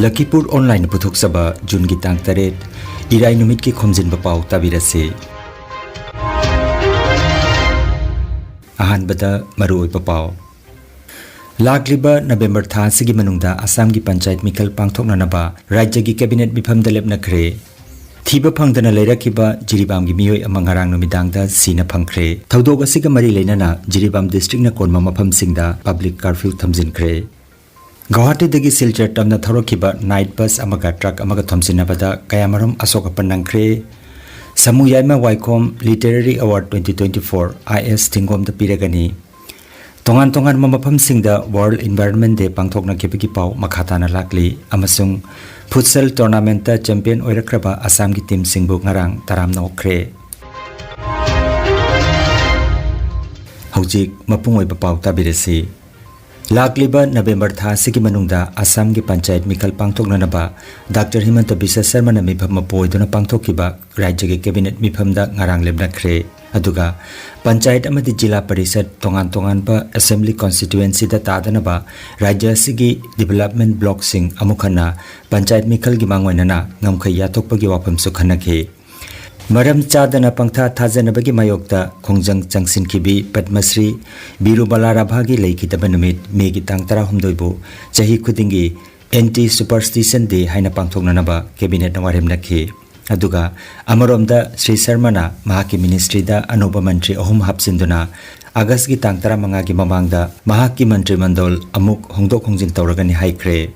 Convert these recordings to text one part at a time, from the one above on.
Lakhipuronline puthok-saba June gi tang 8 Irai numit ki Khomjinba Pao tabirase. Ahanbada maroi papao. Lakliba November tha sigi manungda Assam gi panchayat mikal pangthokna naba rajya gi cabinet bifam dalep nakre. Thiba phangdana leirakiba Jiribam gi miyoi amang ngarang numidangda sina phangkre. Thaudog asiga mari leinana Jiribam district na konma mafam singda public curfew thamjinkre. Guwahati dagi Silchar tamna thorokiba night bus amaga truck amaga thomsinabada kayamaram asoka panangkre. Samu Yaima Waikom Literary Award 2024 IS Tingom da piragani. Tongan mamapam singda World Environment Day pangthokna kebagi pau makhatana lakli amasung futsal tournament ta champion oirakraba Assam gi team singbu ngarang taramna okre. Haujik mapungoi papau tabirasi. Lakliba November tha sigi manungda Assam gi panchayat mikal pangthokna naba Dr. Himanta Biswa Sharma na mifam mapoiduna pangthokiba rajya gi cabinet mifamda ngarang lemnakre. Aduga panchayat amadi jila parishad tongan pa assembly constituency da tadanaba rajya sigi development block sing amukhana panchayat mikal gi mangwainana ngamkhai yathokpagi wafam sukhanake. Maram chadana pangtha thajanabagi mayokta khongjang changsin kibi Padmasri Biru Balarabhagi leikitaba numit megi tang 16 bu chahi khudingi anti superstition day haina pangthokna naba cabinet na warem nakhi. Aduga amaromda Sri Sharma na mahaki ministry da anuba mantri ahum hapsinduna August gi tang 15 gi mamangda mahaki mantri mandol amuk hongdok hongjin tawragani haikre.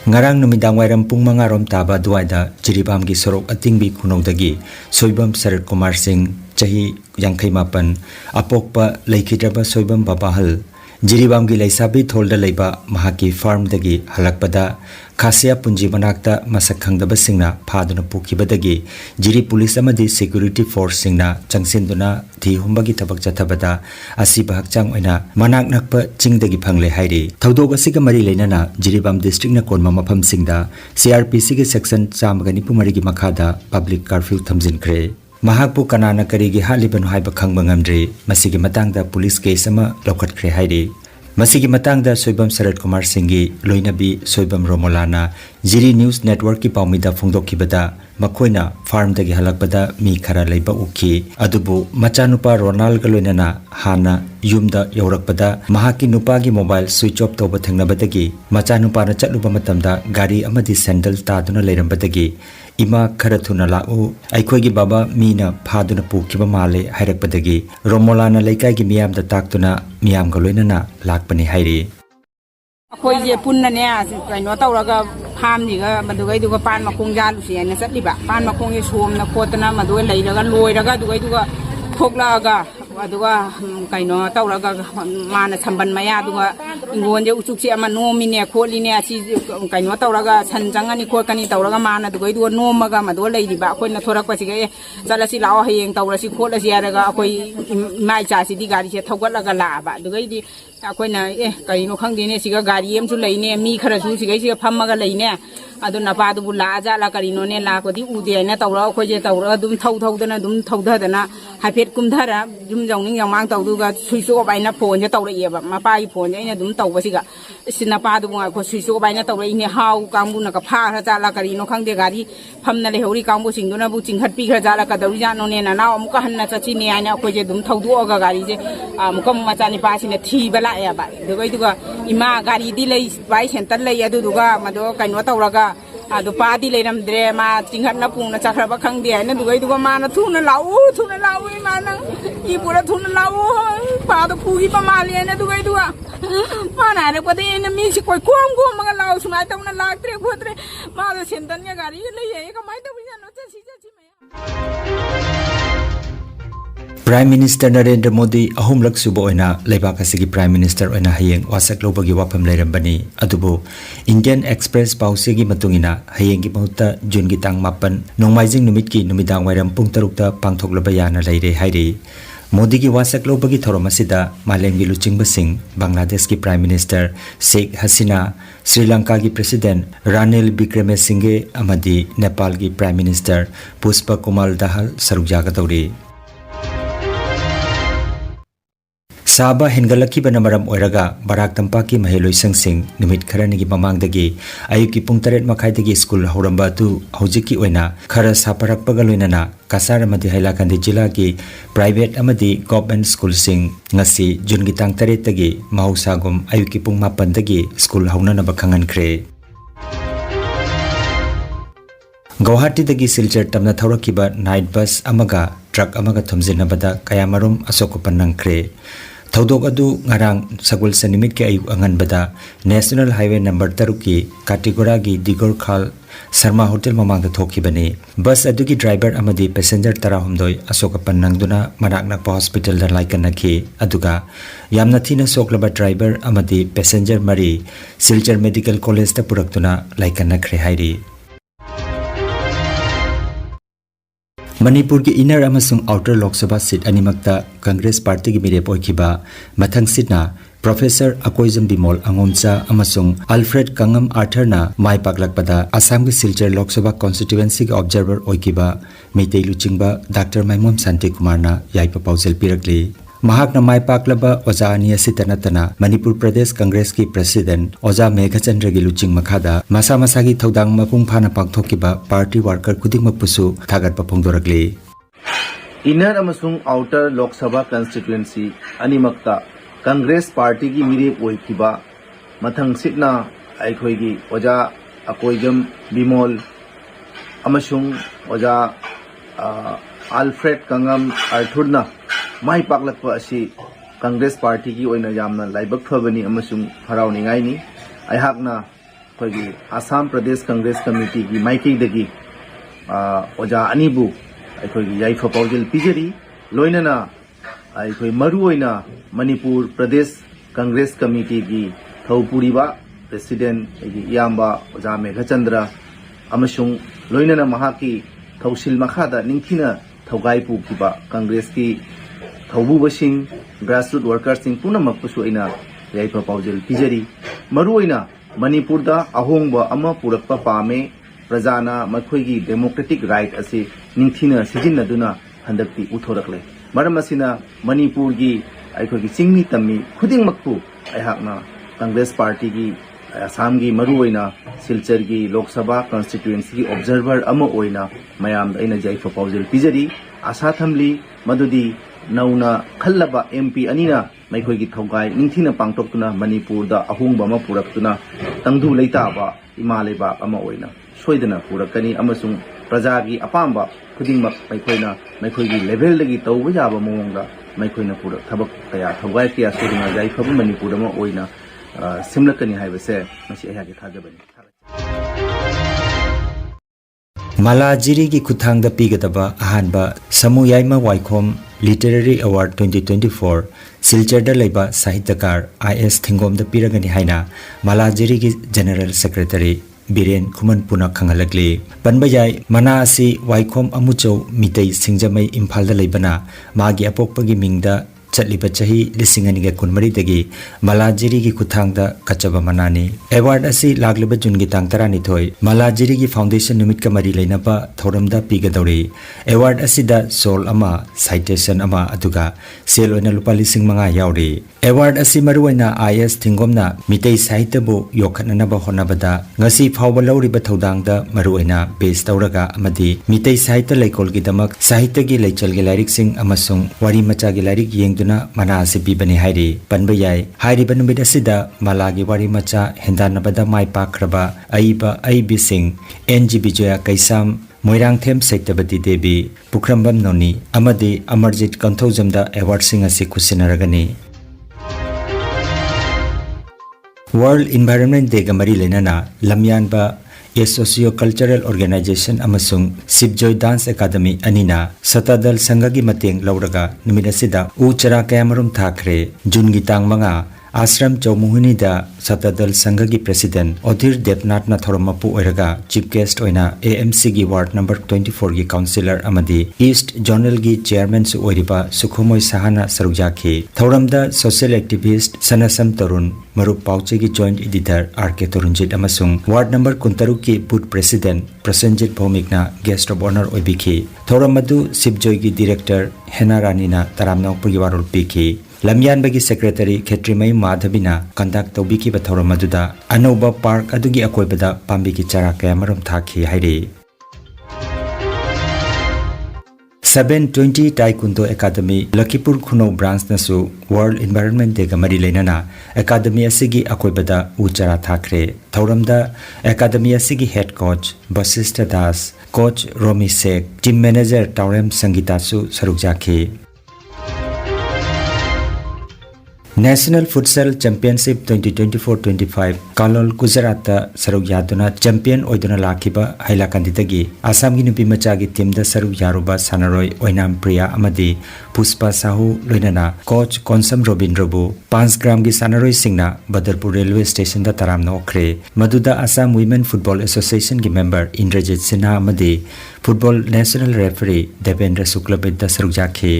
Ngarang numidang wairam pung mangarom taba duwaida Jiribam gi sorok atingbi khunodagi Soibam Sarat Kumar Singh chahi 58 apokpa leikidraba Soibam Babahal Jiribam gi leisabi tholda leiba mahaki farm dagi halakpada Khasya Punji manakta masak khangdaba singna phaduna pukibadagi Jiri police amadi security force singna changsinduna thi humbagi thabak chathabada asiba hakchang oina manak nakpa chingdagi phangle hairi. Thaudog asiga mari leinana Jiribam district na konma mafam singda CRPC gi section 109 gi makhada public curfew thamjinkre. Mahakpu kanana karigi halibanu haiba khangba ngamdre masigi matangda police case ama lokhatkre hairi. Masigi matangda Soibam Sarat Kumar Singhi loinabi Soibam Romolana Jiri News Network ki paumida phongdokkibada makoina farm dagi halakpada mi khara leiba ukhi adubu machanupa Ronald ga loinana hana yumda yaurakpada mahaki nupa gi mobile switch off toba thengnabadagi machanupa na chatluba matamda gari amadi sandal taduna leirambadagi ima khara thuna lau aikhoi gi baba mina phaduna pukiba male hairakpadagi Romolana leikai gi miyam da taktuna miyam ga loinana lakpani hairi. Akoi je punna ne kaino tawraga phamni ga madugai duga pan makong jalu si na chatliba pan makong ye somna khotna madugai leiraga loiraga duga thokla aduga kaino tawraga mana samban maya duga ingonje uchuksi ama nomine kholine asi kaino tawraga sanjangani khokani tawraga mana dugai duga nomaga maduga leiriba akoina thorakpa siga chalasi lao hayeng tawrasi kholasi araga akoi mai cha si di gari se thogalaga laaba dugai di akoina kaino khangdine siga gari em su leine mi khara su siga siga phammaga leine adu napa du la ja la karino ne la ko di ude na tawra khoi je tawra dum thaudana dum thaudana hafet kumthara dum jongning yang tawdu ga suiso baina phone je tawra yeba mapa I phone ina dum tawba siga sina pa du ko suiso baina tawra ine hau kambu na ka pha ra ja la karino khangde gari phamna le hori kambu singduna bu chinghat pi khra ja la ka dauri ja no ne na na amuka hanna chachi ne aina khoi je dum thaudu ga gari je amukam machani pa sine thi bala ya ba duga ima gari di lei bai center lei adu duga mado kaino tawraga adu padi leiramdre ma chinghat na pung na chakraba khangde aina duga ma na thuna lau ma na I pura thuna lau pa do phugi pa ma le na duga ma na re pade na mi si koi kom ma lau sma ta na lagtre khotre ma do sentan ya gari lei ye ka mai ta buja no cha si me. Prime Minister Narendra Modi ahumlak suba oina leibak asigi Prime Minister oina hayeng wasak lobagi wapam leirambani adubu Indian Express pausigi matungina hayeng gi mahutta June gi tang 8 nongmaijing numit ki numidang wairam pung 3 ta pangthoklaba yana leire hairi. Modi gi wasak lobagi thoromasida malem gi luchingba sing Bangladesh ki Prime Minister Sheikh Hasina Sri Lanka ki President Ranil Wickremesinghe amadi Nepal ki Prime Minister Pushpa Kumar Dahal saruk jaga tawri. साबा हेनगलखिबना मरम ओइरगा Barak तंपाकी महिलोइसंग निमित खरनिगी ममांगदगी अयुकी पुंग 8 मखाइदगी school हौरंबा तु हौजिकी ओइना खर सापरकपगा लोइनना कासार अमदी हैलाकंदी जिला की private अमदी government school सिंग ngasi जून की तांग 8 तगी महौसागुम अयुकी पुंग 9 तगी school हौननबा खंगनख्रे Guwahati दगी Silchar तमना थौरकिबा night बस अमगा truck अमगा थुमजिनबदा कयामरुम असोकपन नंख्रे थौदोक अदु ngarang sagul sanimit ke ayuk anganbada national highway number 3 की काटीगोरा की दिगोरखाल शर्मा होटल ममांग थोखिबने बस अदुगी ड्राइवर अमदी पैसेंजर 13 असोकपन नंगदुना मनाक नकपा हॉस्पिटल दा लाइकनखि अदुगा यामना थीना सोकलबा ड्राइवर अमदी पैसेंजर मरी सिलचर मेडिकल कॉलेज दा पुरक्तुना लाइकनखरे हाइरी मणिपुर की इनर अमसुंग आउटर लोकसभा सीट अनिमक्ता कांग्रेस पार्टी की मिरेप ओइखिबा मथंग सीटना प्रोफेसर अकोइजम बिमोल अंगोमचा अमसुंग अल्फ्रेड कंगम आर्थरना माय पाकलकपदा असम की सिलचर लोकसभा कॉन्स्टिट्यूएंसी के ऑब्जर्वर ओइखिबा मेतै लुचिंगबा डॉक्टर मैमोम शांति कुमारना याइपा पाउजेल पिरकली महाकना माय पाकलबा ओजा अनि असितनतना मणिपुर प्रदेश कांग्रेस की प्रेसिडेंट ओजा मेघचंद्र की लुचिंग मखादा मसा मसा की थौदांग मपुंग फाना पांगथोकिबा पार्टी वर्कर खुदिंगमपुसु थागतपा फोंदोरकली इनर अमसुंग आउटर लोकसभा कॉन्स्टिट्यूएंसी अनिमक्ता कांग्रेस पार्टी की मिरेप ओइखिबा मथंग सिटना आइखोइगी ओजा अकोइगम बिमोल अमसुंग ओजा अल्फ्रेड कंगम आर्थुरना माई पाकलकपा असि कांग्रेस पार्टी की ओइना यामना लाइबक फबनी अमसुंग हराउनिंगाइनी आइहाकना खोइगी आसाम प्रदेश कांग्रेस कमिटी की माइकेदगी ओजा अनिबु आइखोइगी याइफा पाउजेल पिजरी लोइनना आइखोइ मरुओइना मणिपुर प्रदेश कांग्रेस कमिटी की थौपुरीबा प्रेसिडेंट इयाम्बा ओजा मेघचंद्र अमसुंग लोइनना महाकी थौसिल मखादा निंथिना थौगाई पुखिबा कांग्रेस की थौबुबसिंग ग्रासरूट वर्कर्सिंग पुनमकपुसु अइना याइफा पाउजेल पिजरी मरुओइना मणिपुरदा अहोंगबा अमा पुरक्पा पामे प्रजाना मखोइगी डेमोक्रेटिक राइट असे निंथिना सिजिन्नदुना हंदक्ति उथोरकले मरम असिना मणिपुर की आइखोइगी चिंगमी तम्मी खुदिंगमकपु आइहाकना कांग्रेस पार्टी की असम की मरुओइना सिलचर की लोकसभा कॉन्स्टिट्यूएंसी की ऑब्जर्वर अमा ओइना मयाम अइना याइफा पाउजेल पिजरी आशा थमली मदुदी नौना खल्लबा एमपी अनिना मैखोइगी थौगाई निंथिना पांगतोक्तुना मणिपुरदा अहोंगबा अमा पुरक्तुना तंगदु लैताबा इमा लेबाक अमा ओइना सोइदना पुरक्कनी अमसुंग प्रजागी अपाम्बा खुदिंगमक मैखोइना मैखोइगी लेवलदगी तौबा याबा मोंगदा मैखोइना पुरक थबक कया थौगाई कया सोइदना याइफाबु मणिपुर अमा ओइना सिमलकनी हाइबसे मसी अयागी थाजबनी मालाजिरी की खुथांगदा पीगदबा अहानबा समूयाइमा वाइखोम लिटरेरी अवार्ड 2024 सिलचरदा लेबा साहित्यकार IS थिंगोमदा पीरगनी हाइना मालाजिरी की जनरल सेक्रेटरी बिरेन खुमन पुना खंगलगली पनबयाय मना असि वाइखोम अमुचौ मितै सिंगजमै इम्फालदा लेबना मागी अपोकपगी मिंगदा चलिबा चाही लिसिंग अनिगे कुनमरी दगी मालाजिरी की खुथांगदा कचबा मनानी अवार्ड असी लागलिबा जून की तांग 12 मालाजिरी की फाउंडेशन निमित का मरी लेनबा थौरमदा पीगदौरी अवार्ड असिदा सोल अमा साइटेशन अमा अदुगा सेल ओइना लुपा लिसिंग मंगा यावरी अवार्ड असी मरुओइना IS थिंगोमना मितै साहित्यबु योखननबा होनबदा ngasi फावबा लौरिबा थौदांगदा मरुओइना बेस तौरगा अमदी मितै साहित्य लैकोल की दमक साहित्य की लैचल की लाइरिक सिंग अमसुंग वारी मचा की लाइरिक येंग मना से पीबनी हाइरी पनबयाय हाइरिबा नुमित असिदा मालागी वारी मचा हेंदानबदा माय पाखरबा अइबा अइबी सिंह NG विजया कैसाम मोइरांगथेम सेक्तबती देवी पुखरम्बम नोनी अमदी अमरजीत कंथौजमदा अवार्ड सिंह असि खुसिनरगनी वर्ल्ड इन्वायरमेंट डे गमरी लेनना लमयानबा ए सोशियो कल्चरल ऑर्गेनाइजेशन अमसुंग सिपजॉय डांस एकेडमी अनिना सतादल संघ की मतेंग लौरगा नुमित असिदा उ चरा कयामरुम थाखरे जून की तांग मंगा आश्रम चौमुहुनीदा सतादल संघ की प्रेसिडेंट ओधिर देवनाथना थोरमपु ओइरगा चीफ गेस्ट ओइना AMC की वार्ड नंबर 24 की काउंसिलर अमदी ईस्ट जोनल की चेयरमैन सु ओइरिबा सुखोमोय साहाना सरुजाखी थौरमदा सोशल एक्टिविस्ट सनसम तरुण मरुप पाउचे की जॉइंट एडिटर RK तरुणजीत अमसुंग वार्ड नंबर 23 की बूथ प्रेसिडेंट प्रसन्नजीत भौमिकना गेस्ट ऑफ ऑनर ओइबिखी थौरमदु सिपजॉय की डायरेक्टर हेना रानीना तरामनाउपगी वारोल पीखी lamyanbagi secretary Khetrimai Madhabina conduct tobiki bathoram aduda anauba park adugi akoibada pambi ki chara kaya marom thakhi haire 720 Taekwondo Academy Lakhipur Khuno branch nasu World Environment Day ga mari leinana Academy asigi akoibada uchara thakre thauramda Academy asigi head coach Basista Das coach Romi Sek team manager Taurem Sangita su sarukjakhi National Futsal Championship 2024-25 Kalol Gujarat saruk yaduna champion oiduna lakhiba hailakanditagi Assam gi nupi machagi team da saruk yaruba sanaroi oinam Priya amadi Puspa Sahu loinana coach Konsam Robindrabu 5 gram gi sanaroi singna Badarpur railway station da taramna okre maduda Assam Women Football Association gi member Indrajit Sinha amadi football national referee Devendra Suklabit da saruk jakhi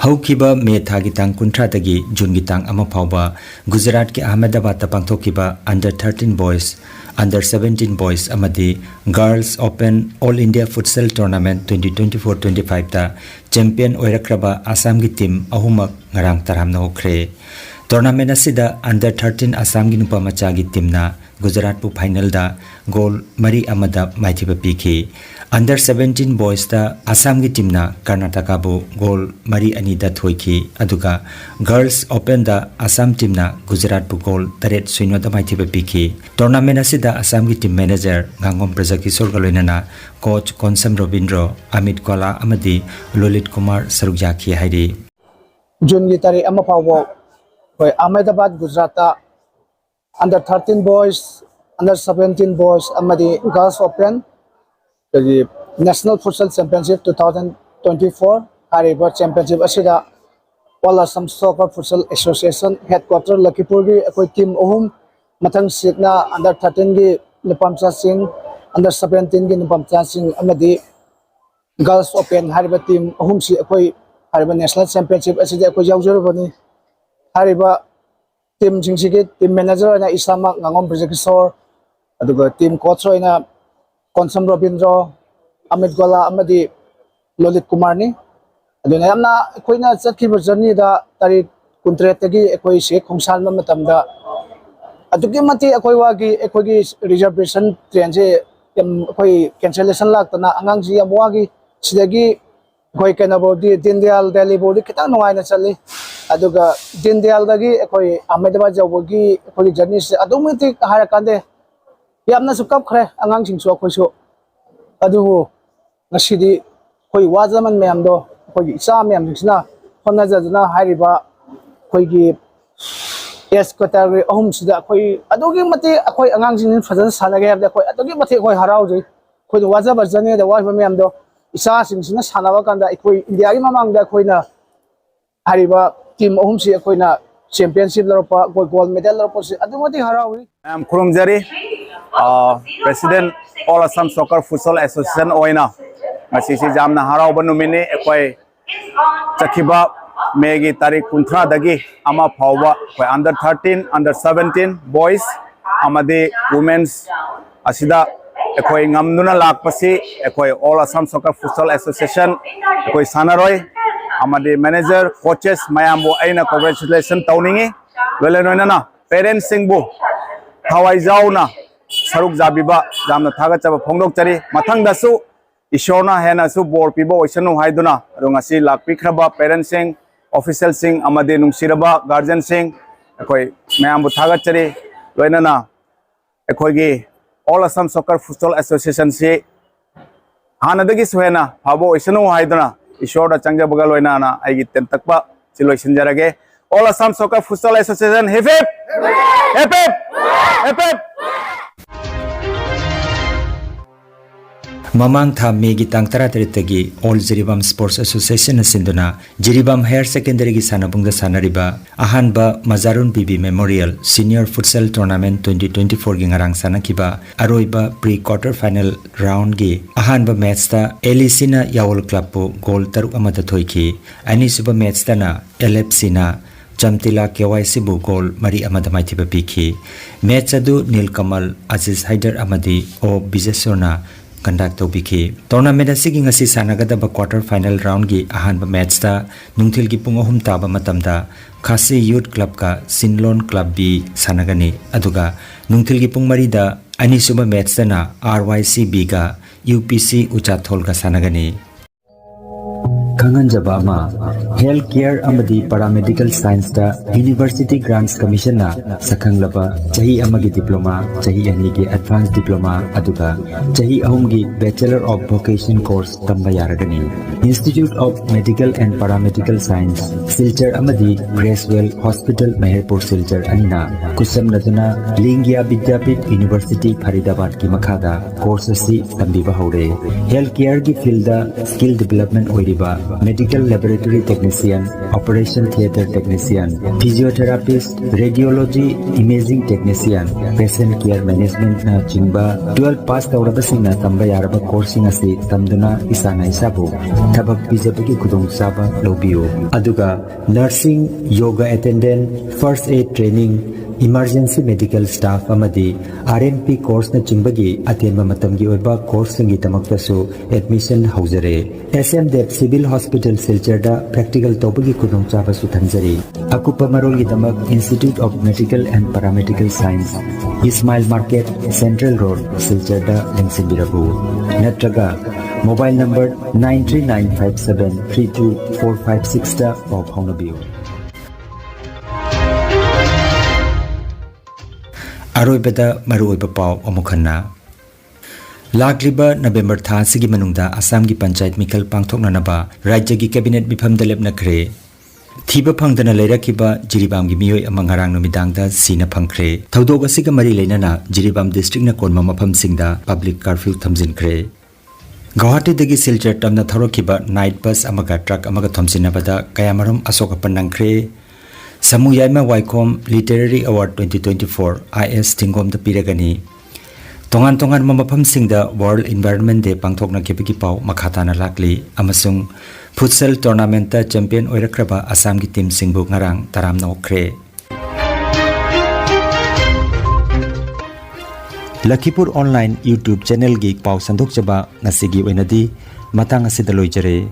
Haukiba me thagi tang kuntra tagi June gi tang ama phawba Gujarat ki Ahmedabad ta pangthokiba under 13 boys under 17 boys amadi girls open all India futsal tournament 2024-25 ta champion oirakraba Assam gi team ahumak ngarang taramna okre tournament asida under 13 Assam gi nupa macha gi team na Gujarat pu final da goal mari amada maithiba pikhi under 17 boys da Assam gi team na Karnataka bu goal mari ani da thoiki aduga girls open da Assam team na Gujarat bu goal taret suino da maithiba pikhi tournament asida Assam gi team manager Gangom Prajakishor galoinana coach Konsam Robindro Amit Kola amadi Lolit Kumar sarukjakhi hairi June gi tari ama phawo hoi Ahmedabad Gujarat under 13 boys under 17 boys amadi girls open the National Futsal Championship 2024 Hariba Championship asida All Assam Soccer Futsal Association headquarter Lakhipur gi akoi team ohum mathang sikna under 13 gi Nipamcha Singh under 17 gi Nipamcha Singh amadi Girls Open hariba team ohum si akoi hariba National Championship asida akoi yaujarbani hariba team jingsigi team manager na Isama Ngangom Prajakishor aduga team coach na Konsam Robindro Amit Gola amadi Lolit Kumar ni aduna yamna koina chakhiba journey da tari kuntret tagi ekoi se khongsan ma matamda adugi mati ekoi wagi ekoi reservation train je ekoi cancellation laktana angang ji amwagi sidagi koi kana bodi Dindyal Delhi bodi kita noai na chali aduga Dindyal dagi ekoi Ahmedabad jawbogi ekoi journey se adumiti hara kande yamna sukap khre angang sing so khoi so adu ngasidi koi wajaman meyam do koi isa meyam sina khona jajna hariba koi gi yes category ahum sida koi adugi mati koi angang sing fajan sanage habda koi adugi mati koi harau joi koi wajaba jane da wa meyam do isa sing sina sanawa kanda koi India gi mamang da koi na hariba team ahum si koi na championship laropa koi gold medal laropa si adumati harau am khurumjari President All Assam Soccer Futsal Association oina masisi jamna harau banumini ekoi chakhiba megi tarik kunthra dagi ama phawba koi under 13 under 17 boys amadi women's asida ekoi ngamduna lakpasi ekoi All Assam Soccer Futsal Association ekoi sanaroi amadi manager coaches mayambo aina congratulation tawningi welenoina parents singbu thawai jauna saruk jabiba jamna thagachaba phongdokchari mathangdasu ishorna henasu bor pibo oisanu haiduna rungasi lakpikhraba parents sing official sing amade nungsiraba guardian sing ekoi mayambu thagachari loinana ekoi gi All Assam Soccer Futsal Association si hanadagi suhena phabo oisanu haiduna ishorda changjabaga loinana aigi tentakpa siloisinjarage All Assam Soccer Futsal Association hip hip hip hip hip hip Mamang tha megi tang taratari All Jiribam Sports Association asinduna Jiribam Higher Secondary gi sanabungda sanariba ahanba Mazarun Bibi Memorial Senior Futsal Tournament 2024 gi ngarang sanakiba aroiba pre-quarter final round gi ahanba match ta Elisina Yawol Club po goal taruk amata thoiki anisuba match ta na LFC na Chamtila KYC bu goal mari amada maithiba pikhi match adu Nilkamal Aziz Haider amadi o Bijesona conduct tobiki tournament asigi ngasi sanagadaba quarter final round gi ahanba match ta nungthil gi pung 3 taba matamda Khasi Youth Club ka Sinlon Club B sanagani aduga nungthil gi pung 3 da anisuba match na RYCB ga UPC Uchathol ka sanagani Kanganjaba ma healthcare amadi paramedical science da University Grants Commission na sakhanglaba chahi amagi diploma chahi ani gi advanced diploma aduga chahi ahum gi bachelor of vocation course tamba yaragani Institute of Medical and Paramedical Science Silchar amadi Gracewell Hospital Meherpur Silchar anina kusam naduna Lingya Vidyapit University Faridabad ki makhada course si tambiba hore healthcare gi field da skill development oiriba Medical Laboratory Technician, Operation Theatre Technician, Physiotherapist, Radiology Imaging Technician, Patient Care Management na chingba 12 pass tawraba singna tamba yaraba coursing asi tamduna isana isabu thabak bijabagi khudong saba lobiyo aduga nursing yoga attendant first aid training emergency medical staff amadi RMP course na chingbagi atenba matamgi oiba course singi tamaktasu admission haujare SMDEP Civil Hospital Silcharda practical tobagi kudong chaba su thanjari akupa marol gi tamak Institute of Medical and Paramedical Science Ismail Market Central Road Silcharda lengsinbirabu natraga mobile number 9395732456 da pau phaunabiyo Aroibada maruoiba pau amukhanna Lakliba November tha sigi manungda Assam gi panchayat mikal pangthoknanaba rajya gi cabinet mifam dalep nakhre thiba phangdana leirakiba Jiribam gi miyoi amangarang numidangda sina phangkhre thodog asiga mari leinana Jiribam district na konma mafam singda public curfew thamjinkhre Guwahati dagi Silchar tamna thorokiba night bus amaga truck amaga thomsinabada kayamaram asoka panangkhre Samu Yaima Waikom Literary Award 2024 IS Tingom da piragani Tongan mamapam singda World Environment Day pangthokna kebigi pau makhatana lakli amasung futsal tournament ta champion oirakraba Assam gi team singbu ngarang taram nokre Lakhipuronline YouTube channel gi pau sandok chaba ngasigi oinadi matang asida loijare